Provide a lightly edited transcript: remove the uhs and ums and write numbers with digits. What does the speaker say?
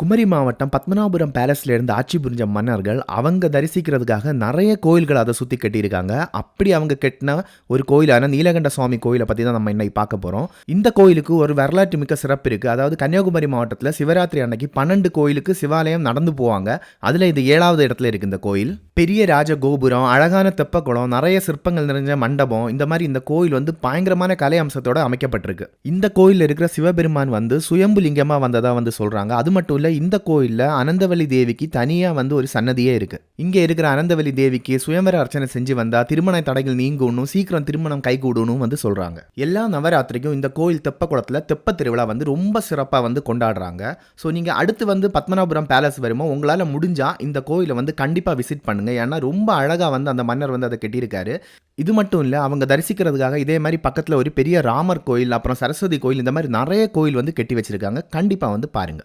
குமரி மாவட்டம் பத்மநாபபுரம் பேலஸ்ல இருந்து ஆட்சி புரிஞ்ச மன்னர்கள் அவங்க தரிசிக்கிறதுக்காக நிறைய கோயில்கள் அதை சுற்றி கட்டியிருக்காங்க. அப்படி அவங்க கட்டின ஒரு கோயிலான நீலகண்ட சுவாமி கோயிலை பற்றி தான் நம்ம இன்னைக்கு பார்க்க போகிறோம். இந்த கோயிலுக்கு ஒரு வரலாற்று மிக்க சிறப்பு இருக்குது. அதாவது கன்னியாகுமரி மாவட்டத்தில் சிவராத்திரி அன்னைக்கு 12 கோயிலுக்கு சிவாலயம் நடந்து போவாங்க. அதில் இது 7வது இடத்துல இருக்குது. இந்த கோயில் பெரிய ராஜ கோபுரம், அழகான தெப்பக்குளம், நிறைய சிற்பங்கள் நிறைஞ்ச மண்டபம், இந்த மாதிரி இந்த கோயில் வந்து பயங்கரமான கலை அம்சத்தோட அமைக்கப்பட்டிருக்கு. இந்த கோயிலில் இருக்கிற சிவபெருமான் வந்து சுயம்பு லிங்கமாக வந்ததா வந்து சொல்கிறாங்க. அது மட்டும் இல்லை, இந்த கோயிலில் அனந்தவல்லி தேவிக்கு தனியாக வந்து ஒரு சன்னதியே இருக்குது. இங்கே இருக்கிற அனந்தவல்லி தேவிக்கு சுயம்பர அர்ச்சனை செஞ்சு வந்தால் திருமண தடைகள் நீங்கணும், சீக்கிரம் திருமணம் கைகூடணும் வந்து சொல்கிறாங்க. எல்லா நவராத்திரிக்கும் இந்த கோயில் தெப்பக்குளத்தில் தெப்ப திருவிழா வந்து ரொம்ப சிறப்பாக வந்து கொண்டாடுறாங்க. ஸோ நீங்கள் அடுத்து வந்து பத்மநாபபுரம் பேலஸ் வருமோ உங்களால் முடிஞ்சால் இந்த கோயிலை வந்து கண்டிப்பாக விசிட் பண்ணுங்கள். ஏன்னா ரொம்ப அழகாக வந்து அந்த மன்னர் வந்து அதை கட்டியிருக்காரு. இது மட்டும் இல்லை, அவங்க தரிசிக்கிறதுக்காக இதே மாதிரி பக்கத்தில் ஒரு பெரிய ராமர் கோயில், அப்புறம் சரஸ்வதி கோயில், இந்த மாதிரி நிறைய கோயில் வந்து கட்டி வச்சிருக்காங்க. கண்டிப்பாக வந்து பாருங்க.